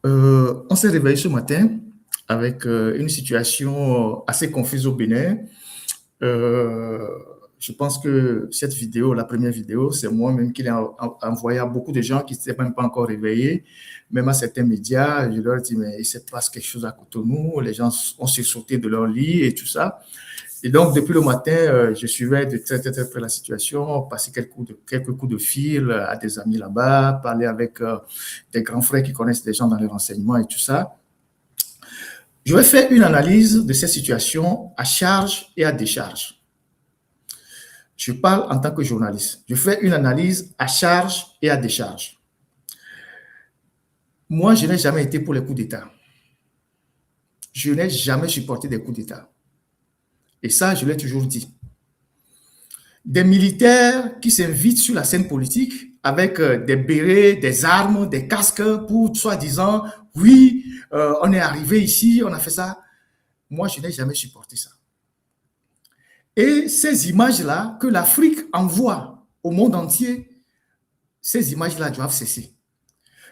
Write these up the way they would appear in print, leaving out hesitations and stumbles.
On s'est réveillé ce matin avec une situation assez confuse au Bénin. Euh, je pense que cette vidéo, la première vidéo, c'est moi-même qui l'ai envoyée à beaucoup de gens qui ne s'étaient même pas encore réveillés, même à certains médias. Je leur ai dit, mais il se passe quelque chose à côté de nous. Les gens ont sursauté de leur lit et tout ça. Et donc, depuis le matin, je suivais de très, très, très près la situation, passer quelques coups de fil à des amis là-bas, parler avec des grands frères qui connaissent des gens dans les renseignements et tout ça. Je vais faire une analyse de cette situation à charge et à décharge. Je parle en tant que journaliste. Je fais une analyse à charge et à décharge. Moi, je n'ai jamais été pour les coups d'État. Je n'ai jamais supporté des coups d'État. Et ça, je l'ai toujours dit. Des militaires qui s'invitent sur la scène politique avec des bérets, des armes, des casques pour soi-disant, oui, on est arrivé ici, on a fait ça. Moi, je n'ai jamais supporté ça. Et ces images-là que l'Afrique envoie au monde entier, ces images-là doivent cesser.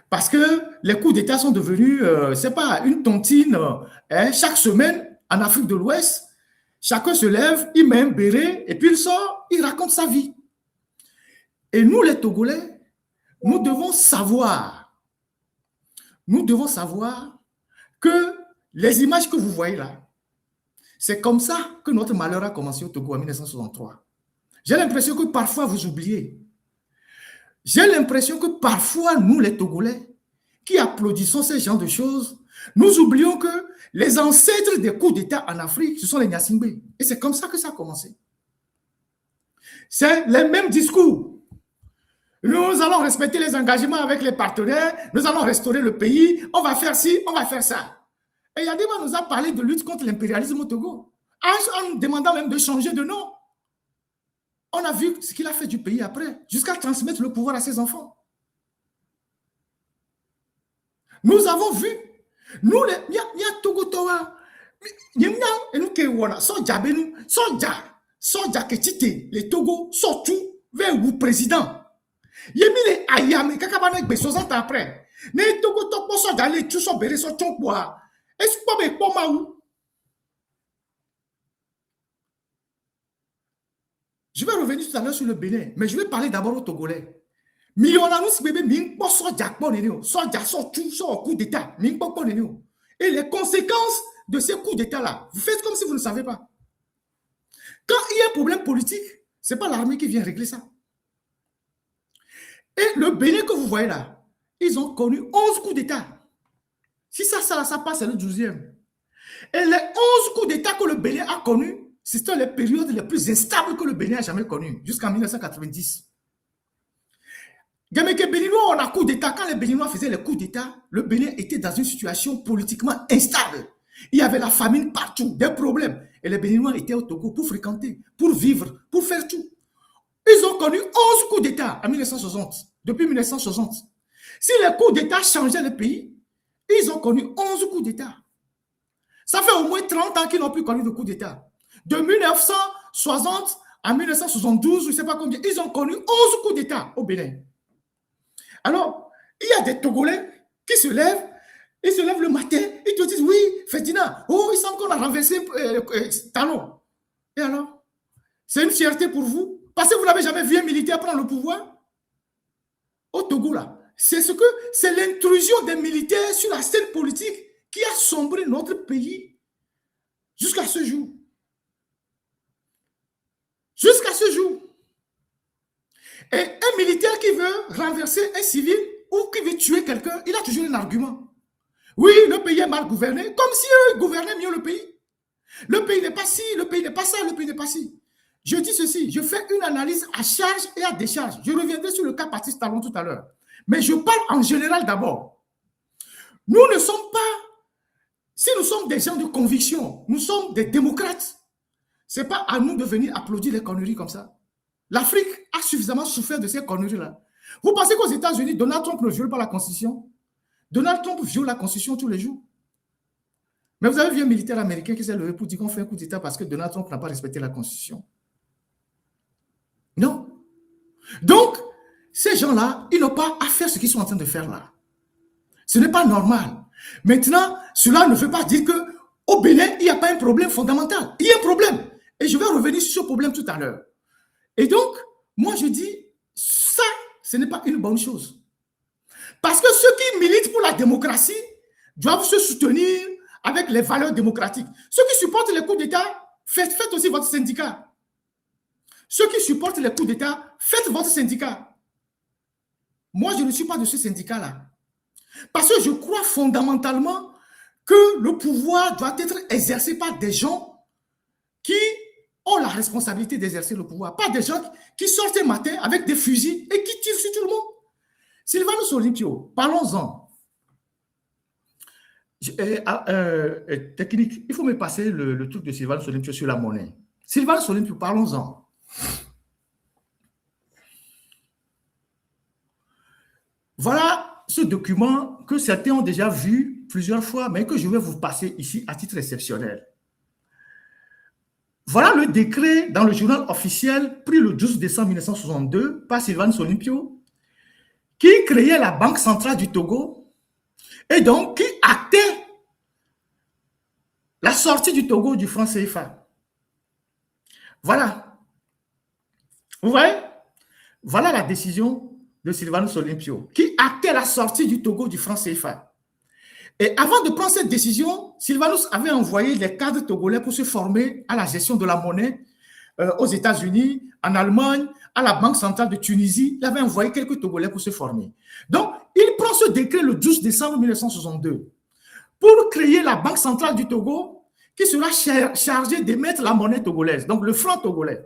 Parce que les coups d'État sont devenus, c'est pas une tontine. Chaque semaine, en Afrique de l'Ouest, chacun se lève, il met un béret et puis il sort, il raconte sa vie. Et nous, les Togolais, nous devons savoir que les images que vous voyez là, c'est comme ça que notre malheur a commencé au Togo en 1963. J'ai l'impression que parfois vous oubliez. J'ai l'impression que parfois, nous, les Togolais, qui applaudissons ces genres de choses, nous oublions que les ancêtres des coups d'État en Afrique, ce sont les Nyasingbe. Et c'est comme ça que ça a commencé. C'est les mêmes discours. Nous allons respecter les engagements avec les partenaires, nous allons restaurer le pays, on va faire ci, on va faire ça. Et Yadima nous a parlé de lutte contre l'impérialisme au Togo, en demandant même de changer de nom. On a vu ce qu'il a fait du pays après, jusqu'à transmettre le pouvoir à ses enfants. Nous avons vu, nous, les Togo Towa, les Togo sont tout vers le président. Yemile ayame kakabana gbe 60 après. Ne Togo Togo so d'aller tout so béré so tonkwa. Est-ce que pas pour maou? Je vais revenir tout à l'heure sur le Bénin, mais je vais parler d'abord aux Togolais. Millionnaires bébé mingpo so jakpo nenio, so jaso tout so coup d'état, mingpo nenio. Et les conséquences de ces coups d'état là, vous faites comme si vous ne savez pas. Quand il y a un problème politique, c'est pas l'armée qui vient régler ça. Et le Bénin que vous voyez là, ils ont connu 11 coups d'état. Si ça passe, c'est le 12e. Et les 11 coups d'état que le Bénin a connus, c'était les périodes les plus instables que le Bénin a jamais connues, jusqu'en 1990. Gameke Béninois, on a coup d'état. Quand les Béninois faisaient les coups d'état, le Bénin était dans une situation politiquement instable. Il y avait la famine partout, des problèmes. Et les Béninois étaient au Togo pour fréquenter, pour vivre, pour faire tout. Ils ont connu 11 coups d'état en 1960, depuis 1960. Si les coups d'état changeaient le pays, ils ont connu 11 coups d'état. Ça fait au moins 30 ans qu'ils n'ont plus connu de coups d'état. De 1960 à 1972, je ne sais pas combien, ils ont connu 11 coups d'état au Bénin. Alors, il y a des Togolais qui se lèvent, ils se lèvent le matin, ils te disent, oui, Ferdinand, oh, il semble qu'on a renversé Talon. Et alors, c'est une fierté pour vous? Parce que vous n'avez jamais vu un militaire prendre le pouvoir? Au Togo, là, c'est l'intrusion des militaires sur la scène politique qui a sombré notre pays jusqu'à ce jour. Jusqu'à ce jour. Et un militaire qui veut renverser un civil ou qui veut tuer quelqu'un, il a toujours un argument. Oui, le pays est mal gouverné, comme si eux gouvernaient mieux le pays. Le pays n'est pas ci, le pays n'est pas ça, le pays n'est pas ci. Je dis ceci, je fais une analyse à charge et à décharge. Je reviendrai sur le cas Patrice Talon tout à l'heure. Mais je parle en général d'abord. Nous ne sommes pas, si nous sommes des gens de conviction, nous sommes des démocrates. Ce n'est pas à nous de venir applaudir les conneries comme ça. L'Afrique a suffisamment souffert de ces conneries-là. Vous pensez qu'aux États-Unis, Donald Trump ne viole pas la Constitution? Donald Trump viole la Constitution tous les jours. Mais vous avez vu un militaire américain qui s'est levé pour dire qu'on fait un coup d'État parce que Donald Trump n'a pas respecté la Constitution. Non. Donc, ces gens-là, ils n'ont pas à faire ce qu'ils sont en train de faire là. Ce n'est pas normal. Maintenant, cela ne veut pas dire qu'au Bénin, il n'y a pas un problème fondamental. Il y a un problème. Et je vais revenir sur ce problème tout à l'heure. Et donc, moi je dis, ça, ce n'est pas une bonne chose. Parce que ceux qui militent pour la démocratie doivent se soutenir avec les valeurs démocratiques. Ceux qui supportent les coups d'État, faites aussi votre syndicat. Ceux qui supportent les coups d'État, faites votre syndicat. Moi, je ne suis pas de ce syndicat-là. Parce que je crois fondamentalement que le pouvoir doit être exercé par des gens qui ont la responsabilité d'exercer le pouvoir. Pas des gens qui sortent un matin avec des fusils et qui tirent sur tout le monde. Sylvanus Olympio, parlons-en. Technique, il faut me passer le truc de Sylvanus Olympio sur la monnaie. Sylvanus Olympio, parlons-en. Voilà ce document que certains ont déjà vu plusieurs fois, mais que je vais vous passer ici à titre exceptionnel. Voilà le décret dans le journal officiel pris le 12 décembre 1962 par Sylvanus Olympio, qui créait la Banque centrale du Togo et donc qui actait la sortie du Togo du franc CFA. Voilà. Vous voyez? Voilà la décision de Sylvanus Olympio, qui actait la sortie du Togo du franc CFA. Et avant de prendre cette décision, Sylvanus avait envoyé les cadres togolais pour se former à la gestion de la monnaie aux États-Unis, en Allemagne, à la Banque centrale de Tunisie. Il avait envoyé quelques Togolais pour se former. Donc, il prend ce décret le 12 décembre 1962 pour créer la Banque centrale du Togo qui sera chargée d'émettre la monnaie togolaise, donc le franc togolais.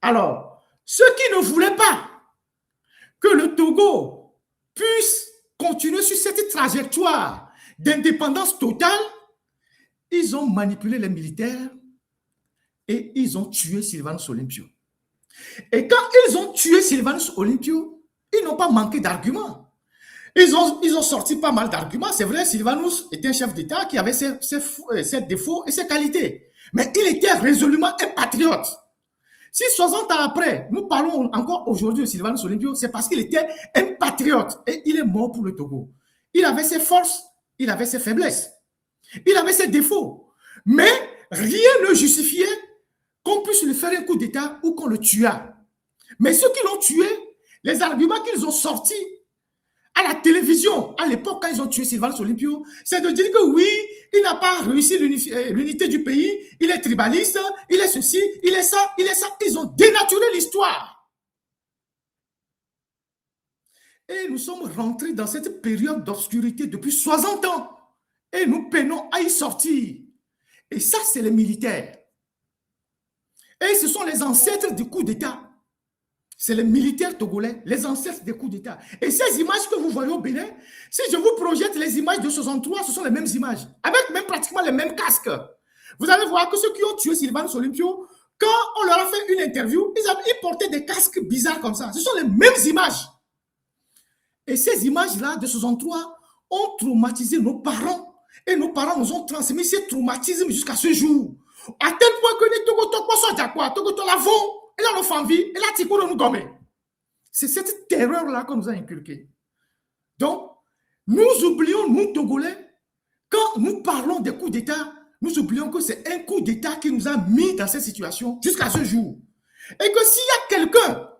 Alors, ceux qui ne voulaient pas que le Togo puisse continuer sur cette trajectoire d'indépendance totale, ils ont manipulé les militaires et ils ont tué Sylvanus Olympio. Et quand ils ont tué Sylvanus Olympio, ils n'ont pas manqué d'arguments. Ils ont sorti pas mal d'arguments. C'est vrai, Sylvanus était un chef d'État qui avait ses défauts et ses qualités. Mais il était résolument un patriote. Si 60 ans après, nous parlons encore aujourd'hui de Sylvanus Olympio, c'est parce qu'il était un patriote et il est mort pour le Togo. Il avait ses forces, il avait ses faiblesses, il avait ses défauts. Mais rien ne justifiait qu'on puisse lui faire un coup d'État ou qu'on le tuât. Mais ceux qui l'ont tué, les arguments qu'ils ont sortis à la télévision, à l'époque quand ils ont tué Sylvanus Olympio, c'est de dire que oui, il n'a pas réussi l'unité du pays, il est tribaliste, il est ceci, il est ça, il est ça. Ils ont dénaturé l'histoire. Et nous sommes rentrés dans cette période d'obscurité depuis 60 ans. Et nous peinons à y sortir. Et ça, c'est les militaires. Et ce sont les ancêtres du coup d'État. C'est les militaires togolais, les ancêtres des coups d'État. Et ces images que vous voyez au Bénin, si je vous projette les images de 63, ce sont les mêmes images, avec même pratiquement les mêmes casques. Vous allez voir que ceux qui ont tué Sylvanus Olympio, quand on leur a fait une interview, ils portaient des casques bizarres comme ça. Ce sont les mêmes images. Et ces images-là de 63 ont traumatisé nos parents. Et nos parents nous ont transmis ces traumatismes jusqu'à ce jour. À tel point que les Togo l'avons. Et là, l'enfant vit, et là, Tiko nous gomme. C'est cette terreur-là qu'on nous a inculquée. Donc, nous oublions, nous, Togolais, quand nous parlons des coups d'État, nous oublions que c'est un coup d'État qui nous a mis dans cette situation jusqu'à ce jour. Et que s'il y a quelqu'un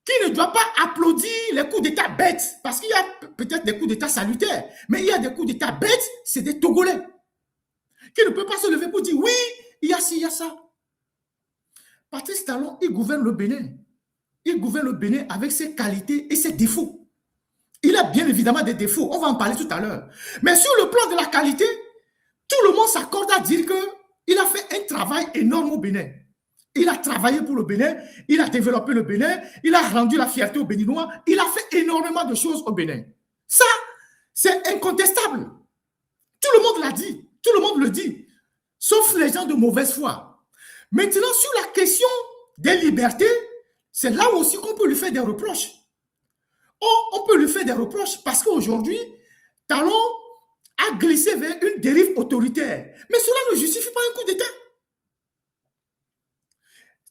qui ne doit pas applaudir les coups d'État bêtes, parce qu'il y a peut-être des coups d'État salutaires, mais il y a des coups d'État bêtes, c'est des Togolais qui ne peuvent pas se lever pour dire oui, il y a ci, il y a ça. Patrice Talon, il gouverne le Bénin. Il gouverne le Bénin avec ses qualités et ses défauts. Il a bien évidemment des défauts, on va en parler tout à l'heure. Mais sur le plan de la qualité, tout le monde s'accorde à dire qu'il a fait un travail énorme au Bénin. Il a travaillé pour le Bénin, il a développé le Bénin, il a rendu la fierté aux Béninois, il a fait énormément de choses au Bénin. Ça, c'est incontestable. Tout le monde l'a dit, tout le monde le dit, sauf les gens de mauvaise foi. Maintenant, sur la question des libertés, c'est là aussi qu'on peut lui faire des reproches. On peut lui faire des reproches parce qu'aujourd'hui, Talon a glissé vers une dérive autoritaire. Mais cela ne justifie pas un coup d'État.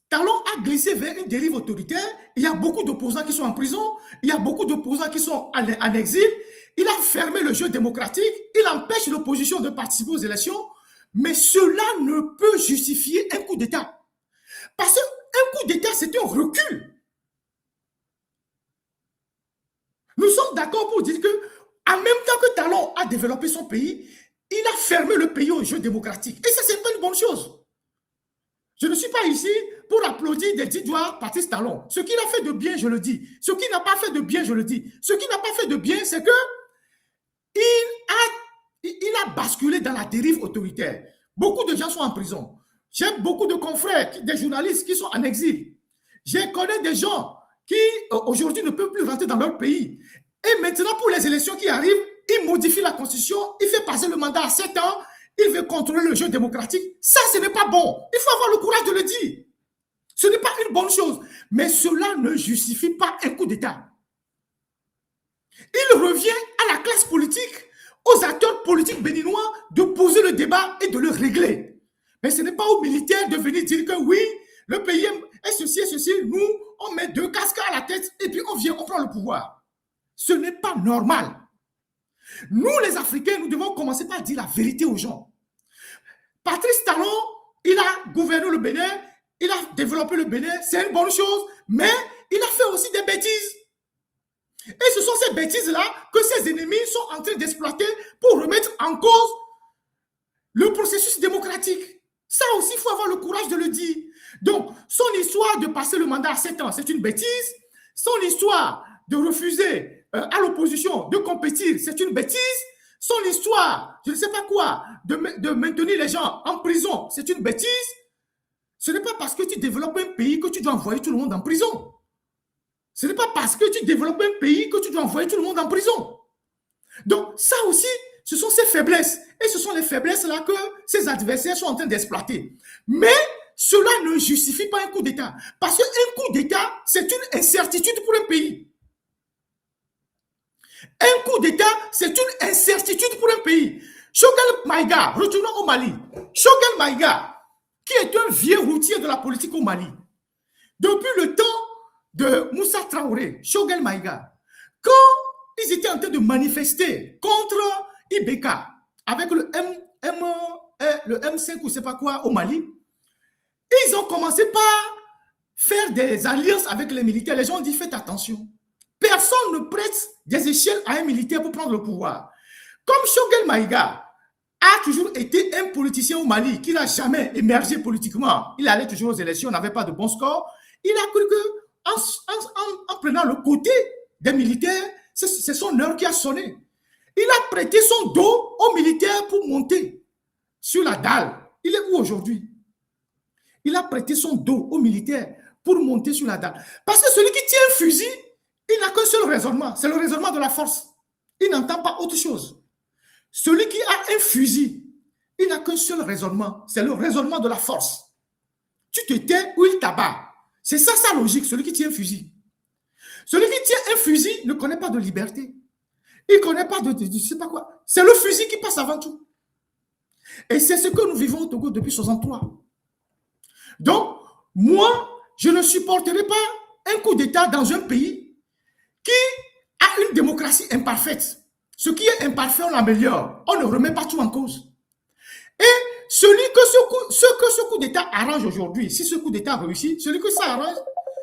Talon a glissé vers une dérive autoritaire. Il y a beaucoup d'opposants qui sont en prison. Il y a beaucoup d'opposants qui sont en exil. il a fermé le jeu démocratique, il empêche l'opposition de participer aux élections, mais cela ne peut justifier un coup d'État. Parce qu'un coup d'État, c'est un recul. Nous sommes d'accord pour dire que, en même temps que Talon a développé son pays, il a fermé le pays au jeu démocratique. Et ça, c'est pas une bonne chose. Je ne suis pas ici pour applaudir des 10 doigts Patrice Talon. Ce qu'il a fait de bien, je le dis. Ce qu'il n'a pas fait de bien, je le dis. Ce qu'il n'a pas fait de bien, c'est que il a basculé dans la dérive autoritaire. Beaucoup de gens sont en prison. J'ai beaucoup de confrères, des journalistes qui sont en exil. Je connais des gens qui aujourd'hui ne peuvent plus rentrer dans leur pays. Et maintenant, pour les élections qui arrivent, il modifie la constitution, il fait passer le mandat à 7 ans, il veut contrôler le jeu démocratique. Ça, ce n'est pas bon. Il faut avoir le courage de le dire. Ce n'est pas une bonne chose. Mais cela ne justifie pas un coup d'État. Il revient à la classe politique, aux acteurs politiques béninois de poser le débat et de le régler. Mais ce n'est pas aux militaires de venir dire que oui, le pays est ceci et ceci, nous, on met 2 casques à la tête et puis on vient, on prend le pouvoir. Ce n'est pas normal. Nous, les Africains, nous devons commencer par dire la vérité aux gens. Patrice Talon, il a gouverné le Bénin, il a développé le Bénin, c'est une bonne chose, mais il a fait aussi des bêtises. Et ce sont ces bêtises-là que ses ennemis sont en train d'exploiter pour remettre en cause le processus démocratique. Ça aussi, il faut avoir le courage de le dire. Donc, son histoire de passer le mandat à 7 ans, c'est une bêtise. Son histoire de refuser à l'opposition de compétir, c'est une bêtise. Son histoire, je ne sais pas quoi, de maintenir les gens en prison, c'est une bêtise. Ce n'est pas parce que tu développes un pays que tu dois envoyer tout le monde en prison. Ce n'est pas parce que tu développes un pays que tu dois envoyer tout le monde en prison. Donc, ça aussi, ce sont ces faiblesses. Et ce sont les faiblesses-là que ces adversaires sont en train d'exploiter. Mais cela ne justifie pas un coup d'État. Parce qu'un coup d'État, c'est une incertitude pour un pays. Un coup d'État, c'est une incertitude pour un pays. Choguel Maïga, retournons au Mali. Choguel Maïga, qui est un vieux routier de la politique au Mali, depuis le temps de Moussa Traoré, Choguel Maïga, quand ils étaient en train de manifester contre Ibeka avec le M5 ou je ne sais pas quoi au Mali, ils ont commencé par faire des alliances avec les militaires. Les gens ont dit faites attention. Personne ne prête des échelles à un militaire pour prendre le pouvoir. Comme Choguel Maïga a toujours été un politicien au Mali qui n'a jamais émergé politiquement, il allait toujours aux élections, n'avait pas de bon score, il a cru que en prenant le côté des militaires, c'est son heure qui a sonné. Il a prêté son dos aux militaires pour monter sur la dalle. Il est où aujourd'hui? Il a prêté son dos aux militaires pour monter sur la dalle. Parce que celui qui tient un fusil, il n'a qu'un seul raisonnement, c'est le raisonnement de la force. Il n'entend pas autre chose. Celui qui a un fusil, il n'a qu'un seul raisonnement, c'est le raisonnement de la force. Tu te tais ou il t'abat. C'est ça sa logique, celui qui tient un fusil. Celui qui tient un fusil ne connaît pas de liberté. Il ne connaît pas de je ne sais pas quoi. C'est le fusil qui passe avant tout. Et c'est ce que nous vivons au Togo depuis 63. Donc, moi, je ne supporterai pas un coup d'État dans un pays qui a une démocratie imparfaite. Ce qui est imparfait, on l'améliore. On ne remet pas tout en cause. Et celui que ce coup d'État arrange aujourd'hui, si ce coup d'État réussit, celui que ça arrange,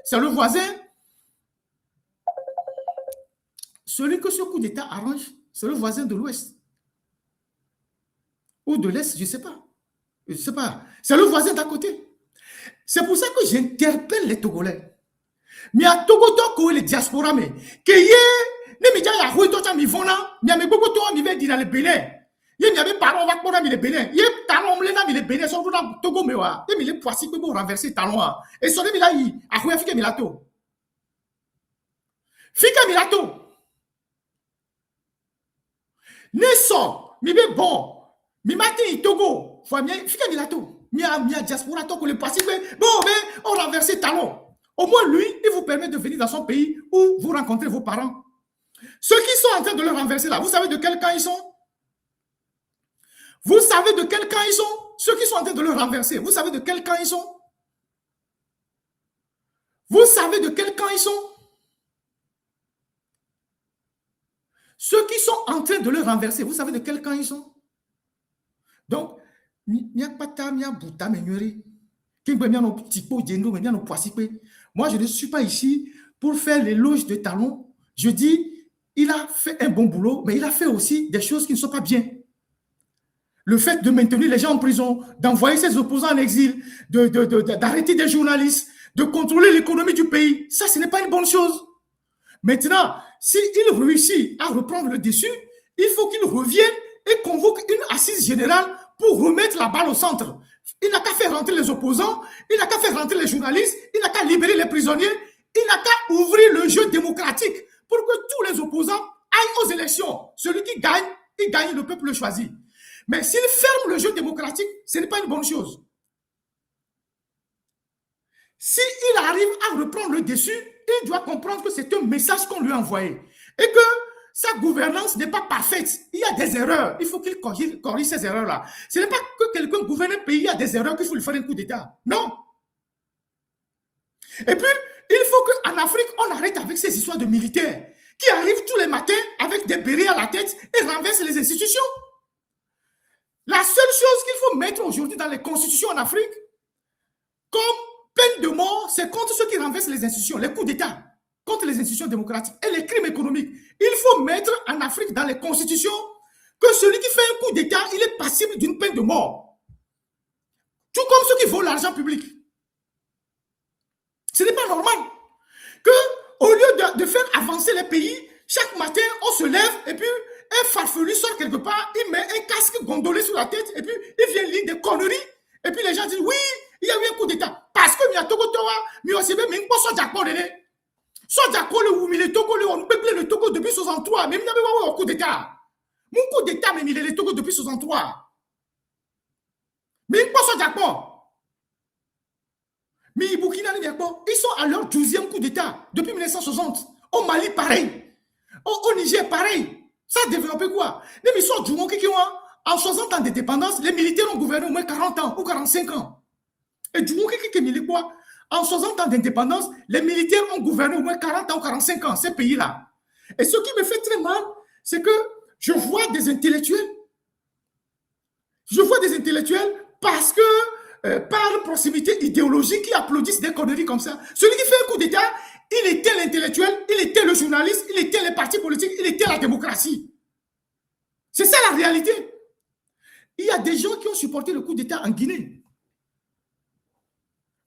c'est le voisin. Celui que ce coup d'État arrange, c'est le voisin de l'Ouest. Ou de l'Est, je ne sais pas. Je ne sais pas. C'est le voisin d'à côté. C'est pour ça que j'interpelle les Togolais. Mais à Togo, Togo, les diasporas, mais que ne me dites pas que mi vona, mi ame beaucoup de mi veut dire le Bénin. Il y avait parents va pour le Bénin. Il y a talon là mi le Bénin sont dans Togo mais wa. Et mi le poissi pour renverser talon. Et son mi là yi a quoi fika milato. Fika milato. Ne son mi be bon. Mi matin Togo. Faut bien fika milato. Mi a diaspora Togo le poissi bon mais on renverser talon. Au moins lui, il vous permet de venir dans son pays où vous rencontrez vos parents. Ceux qui sont en train de le renverser là, vous savez de quel camp ils sont? Vous savez de quel camp ils sont? Ceux qui sont en train de le renverser, vous savez de quel camp ils sont? Vous savez de quel camp ils sont? Ceux qui sont en train de le renverser, vous savez de quel camp ils sont? Donc, moi, je ne suis pas ici pour faire l'éloge de Talon. Je dis, il a fait un bon boulot, mais il a fait aussi des choses qui ne sont pas bien. Le fait de maintenir les gens en prison, d'envoyer ses opposants en exil, d'arrêter des journalistes, de contrôler l'économie du pays, ça, ce n'est pas une bonne chose. Maintenant, s'il réussit à reprendre le dessus, il faut qu'il revienne et convoque une assise générale pour remettre la balle au centre. Il n'a qu'à faire rentrer les opposants, il n'a qu'à faire rentrer les journalistes, il n'a qu'à libérer les prisonniers, il n'a qu'à ouvrir le jeu démocratique pour que tous les opposants aillent aux élections. Celui qui gagne, il gagne, le peuple le choisit. Mais s'il ferme le jeu démocratique, ce n'est pas une bonne chose. S'il arrive à reprendre le dessus, il doit comprendre que c'est un message qu'on lui a envoyé et que sa gouvernance n'est pas parfaite. Il y a des erreurs. Il faut qu'il corrige ces erreurs-là. Ce n'est pas que quelqu'un gouverne un pays, il y a des erreurs qu'il faut lui faire un coup d'État. Non. Et puis, il faut qu'en Afrique, on arrête avec ces histoires de militaires qui arrivent tous les matins avec des bérets à la tête et renversent les institutions. La seule chose qu'il faut mettre aujourd'hui dans les constitutions en Afrique, comme peine de mort, c'est contre ceux qui renversent les institutions, les coups d'État, contre les institutions démocratiques et les crimes économiques. Il faut mettre en Afrique dans les constitutions que celui qui fait un coup d'État, il est passible d'une peine de mort. Tout comme ceux qui volent l'argent public. Ce n'est pas normal que, au lieu de faire avancer les pays, chaque matin, on se lève et puis un farfelu sort quelque part, il met un casque gondolé sur la tête et puis il vient lire des conneries. Et puis les gens disent, oui, il y a eu un coup d'État. Parce que Togo Towa, mais aussi même pas Soja Kone. Soja Kone ou le Togo, on peut le Togo depuis 63. Mais il n'y a pas un coup d'État. Mon coup d'État, mais il est le Togo depuis 63. Mais pas Soja Kone. Mais Burkina, ils sont à leur 12e coup d'État depuis 1960. Au Mali, pareil. Au Niger, pareil. Ça a développé quoi? Les missions du monde qui ont en 60 ans d'indépendance, les militaires ont gouverné au moins 40 ans ou 45 ans. Et du monde qui est quoi? En 60 ans d'indépendance, les militaires ont gouverné au moins 40 ans ou 45 ans, ces pays-là. Et ce qui me fait très mal, c'est que je vois des intellectuels. Je vois des intellectuels parce que, par proximité idéologique, qui applaudissent des conneries comme ça. Celui qui fait un coup d'État, il était l'intellectuel, il était le journaliste, il était les partis politiques, il était la démocratie. C'est ça la réalité. Il y a des gens qui ont supporté le coup d'État en Guinée.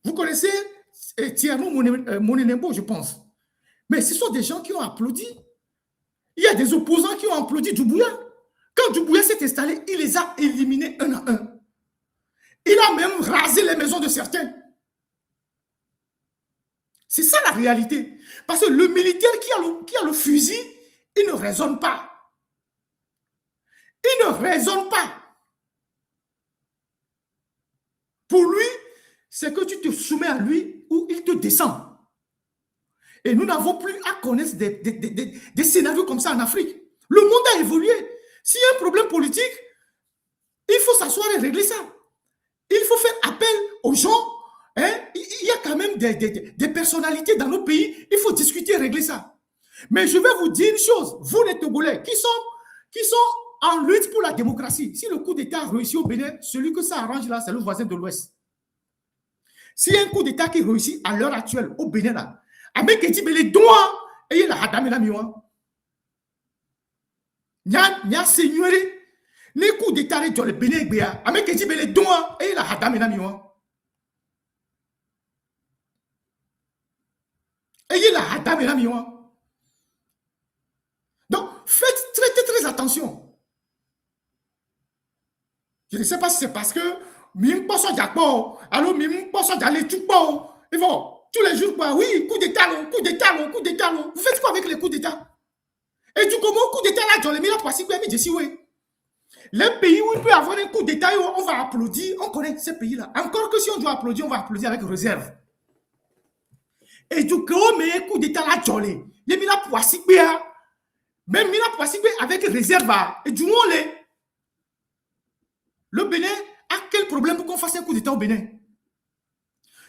Vous connaissez Thierno Monenembo, je pense. Mais ce sont des gens qui ont applaudi. Il y a des opposants qui ont applaudi Doumbouya. Quand Doumbouya s'est installé, il les a éliminés un à un. Il a même rasé les maisons de certains. C'est ça la réalité. Parce que le militaire qui a le fusil, il ne raisonne pas. Il ne raisonne pas. Pour lui, c'est que tu te soumets à lui ou il te descend. Et nous n'avons plus à connaître des scénarios comme ça en Afrique. Le monde a évolué. S'il y a un problème politique, il faut s'asseoir et régler ça. Il faut faire appel aux gens. Hein? Il y a quand même des personnalités dans nos pays. Il faut discuter et régler ça. Mais je vais vous dire une chose. Vous, les Togolais, qui sont en lutte pour la démocratie, si le coup d'État réussit au Bénin, celui que ça arrange là, c'est le voisin de l'Ouest. S'il y a un coup d'État qui réussit à l'heure actuelle au Bénin là, avec les doigts, et il a hadamé la miwa. Il y a seigneurie. Les coups d'État dans le Bénin, avec les doigts, et il a hadamé la miwa. Et il a hadamé la miwa. Donc, faites très attention. Je ne sais pas si c'est parce que même pas ça d'accord. Alors même pas ça d'aller tout bon. Ils vont tous les jours quoi. Oui, coup d'État, coup d'État, coup d'État. Vous faites quoi avec les coups d'État? Et du comment coup d'État là dans les milliards passés quoi mais je oui. Les pays où il peut avoir un coup d'État, on va applaudir. On connaît ces pays-là. Encore que si on doit applaudir, on va applaudir avec réserve. Et du coup, mais un coup d'État là dans les milliards passés même milliards passés avec réserve. Et du coup, le Bénin a quel problème pour qu'on fasse un coup d'État au Bénin?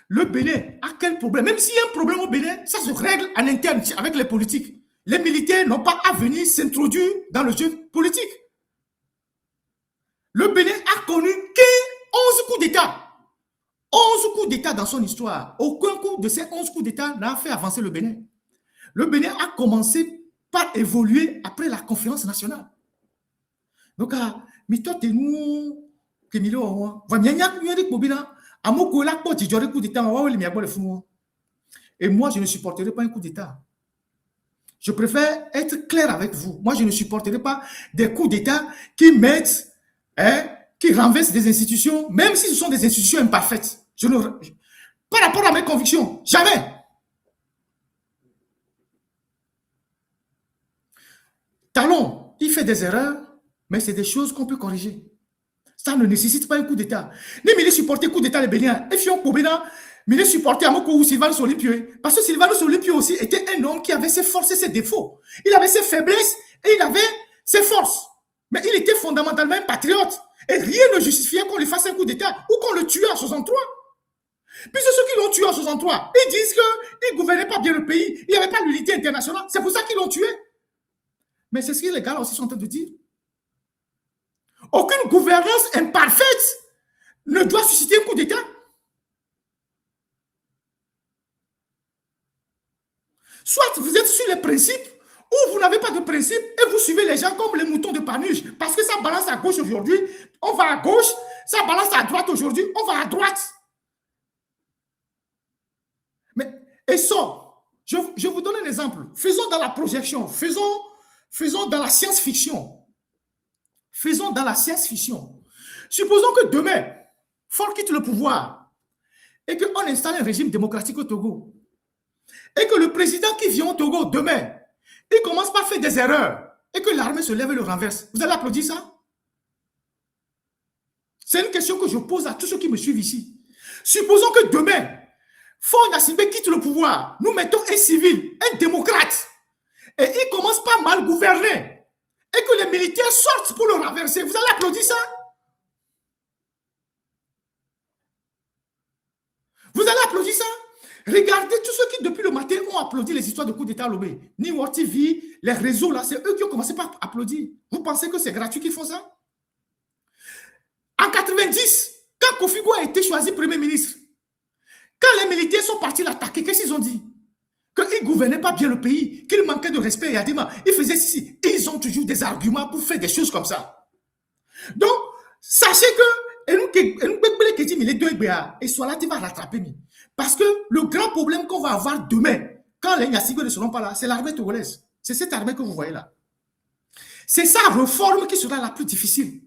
Le Bénin a quel problème? Même s'il y a un problème au Bénin, ça se règle en interne avec les politiques. les militaires n'ont pas à venir s'introduire dans le jeu politique. Le Bénin a connu que 11 coups d'État. 11 coups d'État dans son histoire. Aucun coup de ces 11 coups d'État n'a fait avancer le Bénin. Le Bénin a commencé par évoluer après la conférence nationale. Donc, nous, et moi, je ne supporterai pas un coup d'État. Je préfère être clair avec vous. Moi, je ne supporterai pas des coups d'État qui mettent, qui renversent des institutions, même si ce sont des institutions imparfaites. Par rapport à mes convictions, jamais. Talon, il fait des erreurs, mais c'est des choses qu'on peut corriger. Ça ne nécessite pas un coup d'État. Ni mais supporter coup d'État les Béniens. Et Fion Pobena, mais supporter à Moko ou Sylvano Solipio. Parce que Sylvano Solipio aussi était un homme qui avait ses forces et ses défauts. Il avait ses faiblesses et il avait ses forces. Mais il était fondamentalement un patriote. Et rien ne justifiait qu'on lui fasse un coup d'État ou qu'on le tue en 63. Puisque ceux qui l'ont tué en 63, ils disent qu'ils ne gouvernaient pas bien le pays. Il n'y avait pas l'unité internationale. C'est pour ça qu'ils l'ont tué. Mais c'est ce que les gars aussi sont en train de dire. Aucune gouvernance imparfaite ne doit susciter un coup d'État. Soit vous êtes sur les principes, ou vous n'avez pas de principes et vous suivez les gens comme les moutons de Panurge. Parce que ça balance à gauche aujourd'hui, on va à gauche. Ça balance à droite aujourd'hui, on va à droite. Mais, et ça, je vous donne un exemple. Faisons dans la projection, faisons dans la science-fiction. Faisons dans la science-fiction. Supposons que demain, Ford quitte le pouvoir et qu'on installe un régime démocratique au Togo. Et que le président qui vient au Togo demain, il commence par faire des erreurs et que l'armée se lève et le renverse. Vous allez applaudir ça? C'est une question que je pose à tous ceux qui me suivent ici. Supposons que demain, Faure Gnassingbé quitte le pouvoir. Nous mettons un civil, un démocrate. Et il commence par mal gouverner. Et que les militaires sortent pour le renverser. Vous allez applaudir ça? Vous allez applaudir ça? Regardez tous ceux qui, depuis le matin, ont applaudi les histoires de coup d'État à Lomé. Ni World TV, les réseaux, là, c'est eux qui ont commencé par applaudir. Vous pensez que c'est gratuit qu'ils font ça? En 90, quand Kofi Gouin a été choisi Premier ministre, quand les militaires sont partis l'attaquer, qu'est-ce qu'ils ont dit? Qu'ils ne gouvernaient pas bien le pays, qu'il manquait de respect. Ils faisaient ceci. Ils ont toujours des arguments pour faire des choses comme ça. Donc, sachez que et soit là, tu vas rattraper. Parce que le grand problème qu'on va avoir demain, quand les Nyasigwe ne seront pas là, c'est l'armée togolaise. C'est cette armée que vous voyez là. C'est sa réforme qui sera la plus difficile.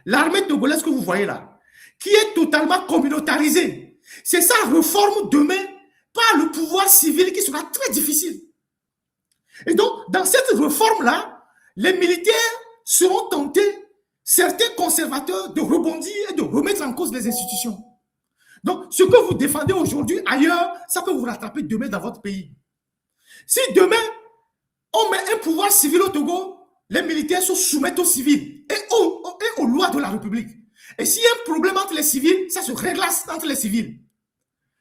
L'armée togolaise que vous voyez là, qui est totalement communautarisée, c'est sa réforme demain par le pouvoir civil qui sera très difficile. Et donc, dans cette réforme-là, les militaires seront tentés, certains conservateurs, de rebondir et de remettre en cause les institutions. Donc, ce que vous défendez aujourd'hui ailleurs, ça peut vous rattraper demain dans votre pays. Si demain, on met un pouvoir civil au Togo, les militaires se soumettent aux civils et aux lois de la République. Et s'il y a un problème entre les civils, ça se réglasse entre les civils.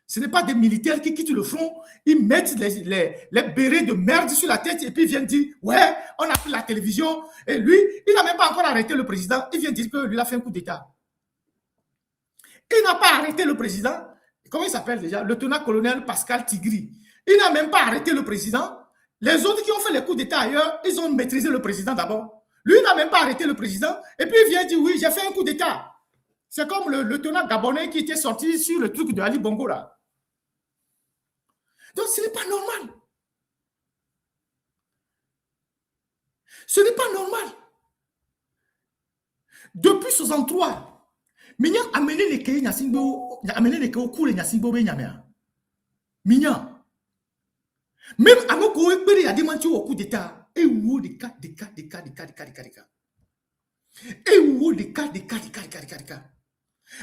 Ce n'est pas des militaires qui quittent le front, ils mettent les bérets de merde sur la tête et puis ils viennent dire « Ouais, on a pris la télévision. » Et lui, il n'a même pas encore arrêté le président. Il vient dire que lui a fait un coup d'État. Il n'a pas arrêté le président. Comment il s'appelle déjà? Lieutenant-colonel Pascal Tigri. Il n'a même pas arrêté le président. Les autres qui ont fait les coups d'État ailleurs, ils ont maîtrisé le président d'abord. Lui n'a même pas arrêté le président. Et puis il vient dire, oui, j'ai fait un coup d'État. C'est comme le lieutenant gabonais qui était sorti sur le truc de Ali Bongo là. Donc ce n'est pas normal. Ce n'est pas normal. Depuis 63, Mignan a amené les Kéi Nyasimbo, a amené les Kéi au cours de Nyasimbo Benyamea. Mignan. Même à mon coup, il y a des manchus au coup d'État. Et où des cas. Et où des cas.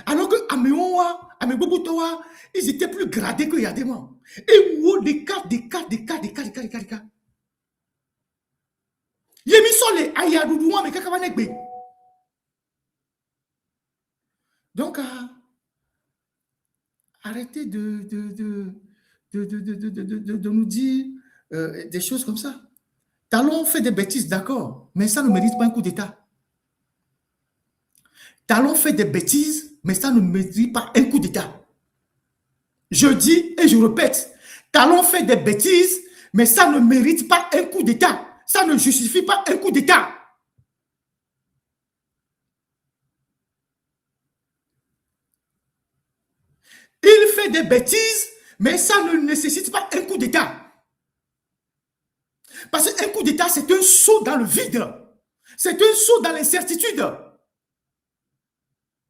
Alors que Améoua, Amébobotoa, ils étaient plus gradés que Yadema. Et où des cas. Yemi Sole, Ayadoudouan, mais Kakavanekbe. Donc, arrêtez de nous dire des choses comme ça. Talon fait des bêtises, d'accord, mais ça ne mérite pas un coup d'État. Talon fait des bêtises, mais ça ne mérite pas un coup d'État. Je dis et je répète, Talon fait des bêtises, mais ça ne mérite pas un coup d'État. Ça ne justifie pas un coup d'État. Il fait des bêtises, mais ça ne nécessite pas un coup d'État. Parce qu'un coup d'État, c'est un saut dans le vide. C'est un saut dans l'incertitude.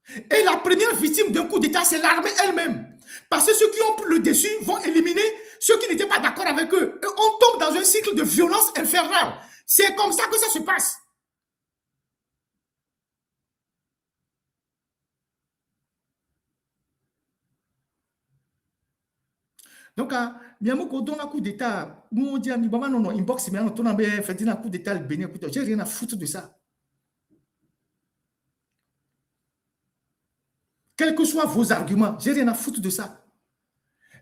Et la première victime d'un coup d'État, c'est l'armée elle-même. Parce que ceux qui ont pris le dessus vont éliminer ceux qui n'étaient pas d'accord avec eux. Et on tombe dans un cycle de violence infernale. C'est comme ça que ça se passe. Donc, Miamoko donne un coup d'État. Nous, on dit à Mibama, non, non, inbox, mais on a fait un coup d'État, le Bénin. J'ai rien à foutre de ça. Quels que soient vos arguments, j'ai rien à foutre de ça.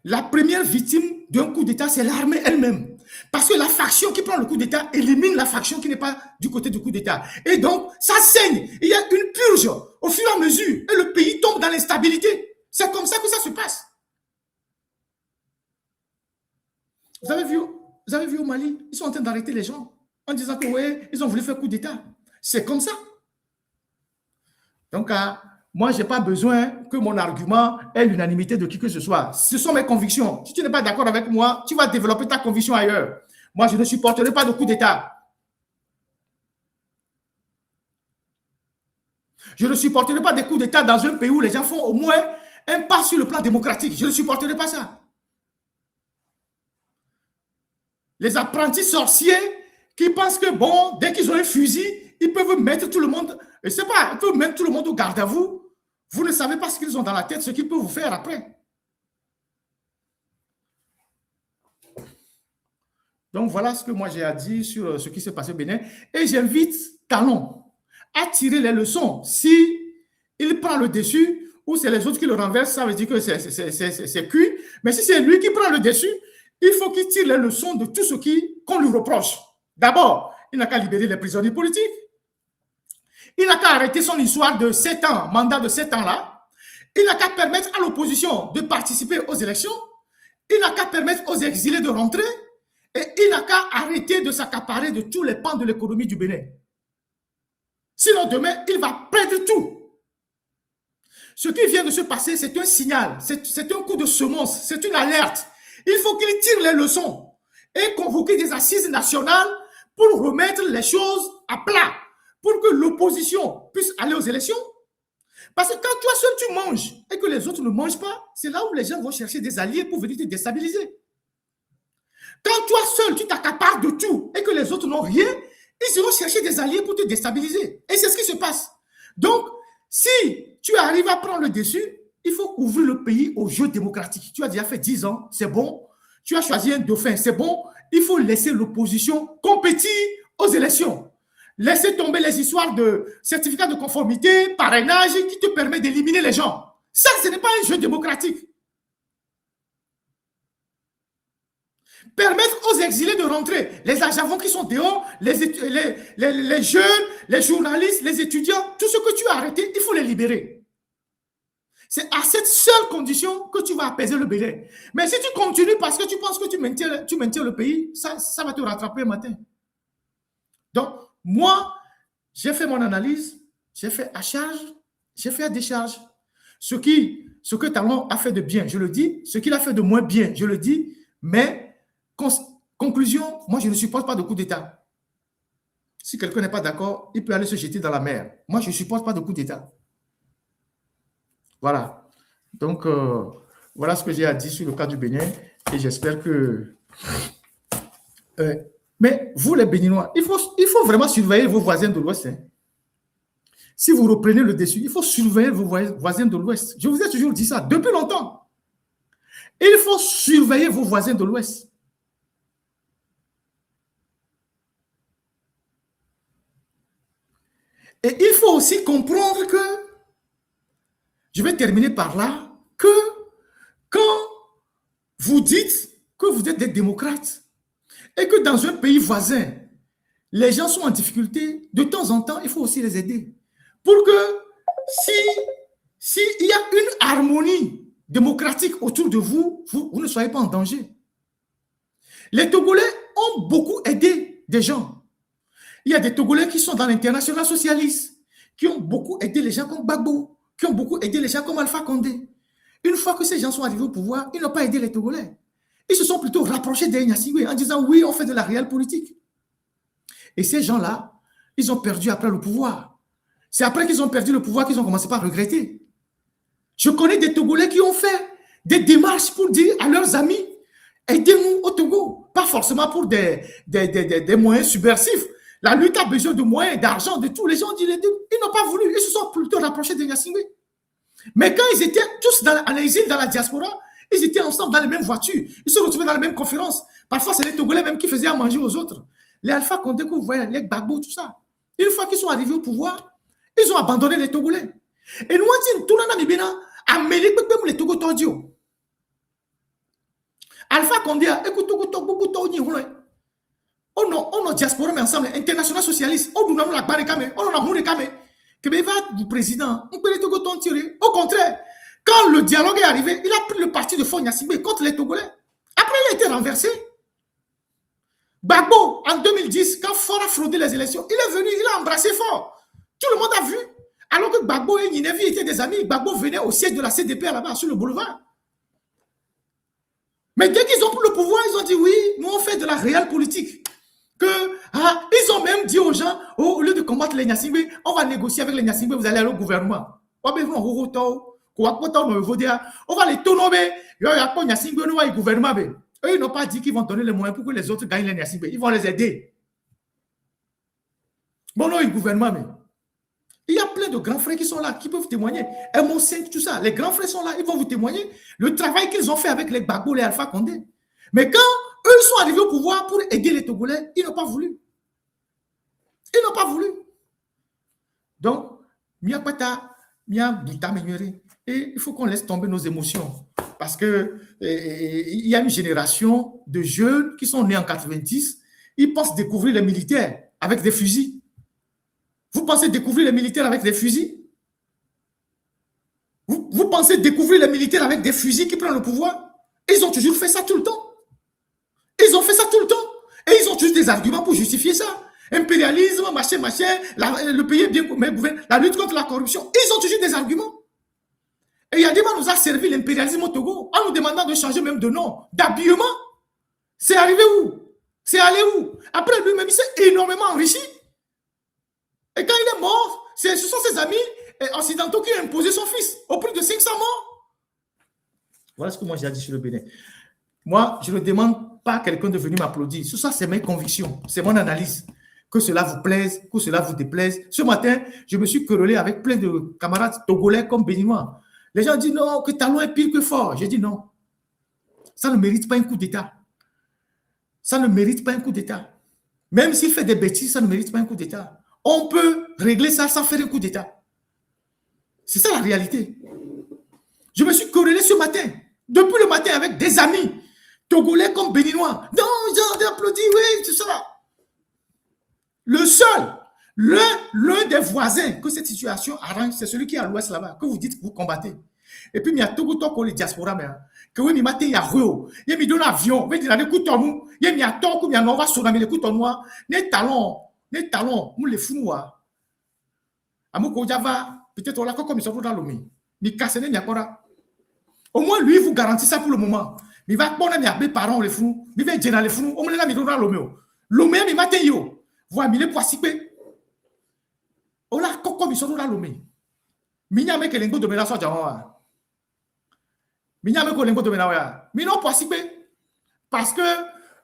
La première victime d'un coup d'État, c'est l'armée elle-même. Parce que la faction qui prend le coup d'État élimine la faction qui n'est pas du côté du coup d'État. Et donc, ça saigne. Il y a une purge au fur et à mesure. Et le pays tombe dans l'instabilité. C'est comme ça que ça se passe. Vous avez vu au Mali, ils sont en train d'arrêter les gens en disant que ouais, ils ont voulu faire coup d'État. C'est comme ça. Donc, moi, je n'ai pas besoin que mon argument ait l'unanimité de qui que ce soit. Ce sont mes convictions. Si tu n'es pas d'accord avec moi, tu vas développer ta conviction ailleurs. Moi, je ne supporterai pas de coup d'État. Je ne supporterai pas des coups d'État dans un pays où les gens font au moins un pas sur le plan démocratique. Je ne supporterai pas ça. Les apprentis sorciers qui pensent que, bon, dès qu'ils ont un fusil, ils peuvent mettre tout le monde, je ne sais pas, ils peuvent mettre tout le monde au garde à vous. Vous ne savez pas ce qu'ils ont dans la tête, ce qu'ils peuvent vous faire après. Donc, voilà ce que moi j'ai à dire sur ce qui s'est passé au Bénin. Et j'invite Talon à tirer les leçons. Si il prend le dessus ou c'est les autres qui le renversent, ça veut dire que c'est cuit. Mais si c'est lui qui prend le dessus, il faut qu'il tire les leçons de tout ce qu'on lui reproche. D'abord, il n'a qu'à libérer les prisonniers politiques. Il n'a qu'à arrêter son histoire de 7 ans, mandat de 7 ans là. Il n'a qu'à permettre à l'opposition de participer aux élections. Il n'a qu'à permettre aux exilés de rentrer. Et il n'a qu'à arrêter de s'accaparer de tous les pans de l'économie du Bénin. Sinon, demain, il va perdre tout. Ce qui vient de se passer, c'est un signal, c'est un coup de semence, c'est une alerte. Il faut qu'il tire les leçons et convoquer des assises nationales pour remettre les choses à plat, pour que l'opposition puisse aller aux élections. Parce que quand toi seul tu manges et que les autres ne mangent pas, c'est là où les gens vont chercher des alliés pour venir te déstabiliser. Quand toi seul tu t'accapares de tout et que les autres n'ont rien, ils iront chercher des alliés pour te déstabiliser. Et c'est ce qui se passe. Donc, si tu arrives à prendre le dessus, il faut ouvrir le pays au jeu démocratique. Tu as déjà fait 10 ans, c'est bon. Tu as choisi un dauphin, c'est bon. Il faut laisser l'opposition compétir aux élections. Laissez tomber les histoires de certificat de conformité, parrainage qui te permet d'éliminer les gens. Ça, ce n'est pas un jeu démocratique. Permettre aux exilés de rentrer. Les agents qui sont dehors, les jeunes, les journalistes, les étudiants, tout ce que tu as arrêté, il faut les libérer. C'est à cette seule condition que tu vas apaiser le Bénin. Mais si tu continues parce que tu penses que tu maintiens le pays, ça va te rattraper un matin. Donc, moi, j'ai fait mon analyse, j'ai fait à charge, j'ai fait à décharge. Ce que Talon a fait de bien, je le dis. Ce qu'il a fait de moins bien, je le dis. Mais conclusion, moi je ne supporte pas de coup d'État. Si quelqu'un n'est pas d'accord, il peut aller se jeter dans la mer. Moi je ne supporte pas de coup d'État. Voilà. Donc voilà ce que j'ai à dire sur le cas du Bénin et j'espère que... mais vous les Béninois, il faut vraiment surveiller vos voisins de l'Ouest. Hein. Si vous reprenez le dessus, il faut surveiller vos voisins de l'Ouest. Je vous ai toujours dit ça depuis longtemps. Il faut surveiller vos voisins de l'Ouest. Et il faut aussi comprendre que, je vais terminer par là, que quand vous dites que vous êtes des démocrates et que dans un pays voisin, les gens sont en difficulté, de temps en temps, il faut aussi les aider. Pour que si il y a une harmonie démocratique autour de vous, vous ne soyez pas en danger. Les Togolais ont beaucoup aidé des gens. Il y a des Togolais qui sont dans l'international socialiste, qui ont beaucoup aidé les gens comme Gbagbo, qui ont beaucoup aidé les gens comme Alpha Condé. Une fois que ces gens sont arrivés au pouvoir, ils n'ont pas aidé les Togolais. Ils se sont plutôt rapprochés des Gnassingbé en disant oui, on fait de la réelle politique. Et ces gens-là, ils ont perdu après le pouvoir. C'est après qu'ils ont perdu le pouvoir qu'ils ont commencé par regretter. Je connais des Togolais qui ont fait des démarches pour dire à leurs amis, aidez-nous au Togo. Pas forcément pour des moyens subversifs. La lutte a besoin de moyens, d'argent, de tout. Les gens disent, ils n'ont pas voulu. Ils se sont plutôt rapprochés des Gnassingbé. Mais quand ils étaient tous en exil dans la diaspora, ils étaient ensemble dans les mêmes voitures. Ils se retrouvaient dans les mêmes conférences. Parfois, c'est les Togolais même qui faisaient à manger aux autres. Les Alpha Condé que vous voyez, les Gbagbo, tout ça. Une fois qu'ils sont arrivés au pouvoir, ils ont abandonné les Togolais. Et nous, on dit, tout le monde a mêlé les Togo tordio. Alpha Condé, écoute, on a diaspora, mais ensemble, international socialiste, on a la barricade, on a la que va du président, on peut les Togo tirer. Au contraire, quand le dialogue est arrivé, il a pris le parti de Fon Gnassingbé contre les Togolais. Après, il a été renversé. Gbagbo, en 2010, quand Fort a fraudé les élections, il est venu, il a embrassé Fort. Tout le monde a vu. Alors que Gbagbo et Ninevi étaient des amis, Gbagbo venait au siège de la CDP là-bas, sur le boulevard. Mais dès qu'ils ont pris le pouvoir, ils ont dit oui, nous on fait de la réelle politique. Ils ont même dit aux gens, au lieu de combattre les Gnassingbé, on va négocier avec les Gnassingbé, vous allez aller au gouvernement. On va les tourner, il y a pas Gnassingbé, nous va au gouvernement. Eux, ils n'ont pas dit qu'ils vont donner les moyens pour que les autres gagnent les Gnassingbé. Ils vont les aider. Bon, non, le gouvernement, mais il y a plein de grands frères qui sont là, qui peuvent témoigner. MO5, tout ça, les grands frères sont là, ils vont vous témoigner le travail qu'ils ont fait avec les Gbagbo, les Alpha Condé. Mais quand eux sont arrivés au pouvoir pour aider les Togolais, ils n'ont pas voulu. Ils n'ont pas voulu. Donc, et il faut qu'on laisse tomber nos émotions. Parce qu'il y a une génération de jeunes qui sont nés en 90, ils pensent découvrir les militaires avec des fusils. Vous pensez découvrir les militaires avec des fusils? Vous pensez découvrir les militaires avec des fusils qui prennent le pouvoir? Ils ont toujours fait ça tout le temps. Ils ont fait ça tout le temps. Et ils ont toujours des arguments pour justifier ça. Impérialisme, machin, le pays est bien gouverné, la lutte contre la corruption. Ils ont toujours des arguments. Et Yadima nous a servi l'impérialisme au Togo en nous demandant de changer même de nom, d'habillement. C'est arrivé où? C'est allé où? Après lui-même, il s'est énormément enrichi. Et quand il est mort, ce sont ses amis occidentaux qui ont imposé son fils au prix de 500 morts. Voilà ce que moi j'ai dit sur le Bénin. Moi, je ne demande pas à quelqu'un de venir m'applaudir. Tout ça, c'est mes convictions, c'est mon analyse. Que cela vous plaise, que cela vous déplaise. Ce matin, je me suis querellé avec plein de camarades togolais comme béninois. Les gens disent non, que Talon est pire que Fort. J'ai dit non. Ça ne mérite pas un coup d'État. Ça ne mérite pas un coup d'État. Même s'il fait des bêtises, ça ne mérite pas un coup d'État. On peut régler ça sans faire un coup d'État. C'est ça la réalité. Je me suis querellé ce matin, depuis le matin, avec des amis togolais comme béninois. Non, j'ai applaudi, oui, c'est ça. Le seul, l'un des voisins que cette situation arrange, c'est celui qui est à l'ouest là-bas, que vous dites que vous combattez. Et puis, il y a Togo Toko, les diaspora, mais que oui, il y a Rio, il y a un avion, il y a des coups de nous, il y a Toko, il y a Nova Sonami, les coups de nous, les talons, nous les fous, Amoko Java, peut-être on l'a comme ils sont dans l'homme. Mais Kassene Nyakora. Au moins, lui, vous garantit ça pour le moment. Mais il va prendre mes parents, les fous, il va dire les fous, on me l'a mis dans l'homme. L'homme, il m'a dit, voilà, il est poissipé. On l'a comme ils sont dans l'homme. Minya me kelengo de mena so jawa. Minya me kelengo de mena. Mais non poissipé. Parce que,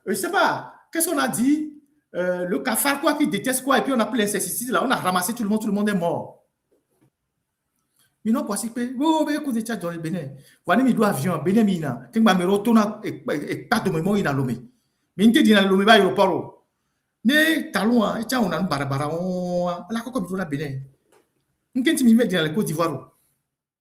je ne sais pas, qu'est-ce qu'on a dit? Le cafard quoi qui déteste quoi et puis on a pris l'insecticide là, on a ramassé tout le monde est mort. Mais non poissipé. Oh, mais écoute, tu as dans le Bénin. Voilà, il doit avion, Bénin mina. Tu m'as mis au tournant et pas de mémoire, il a l'homme. Mais il te dit dans l'homme, il va aéroport. Ne talon, et tiens, on a un barabara, on a comme il faut la Bénin. On peut dire dans la Côte d'Ivoire.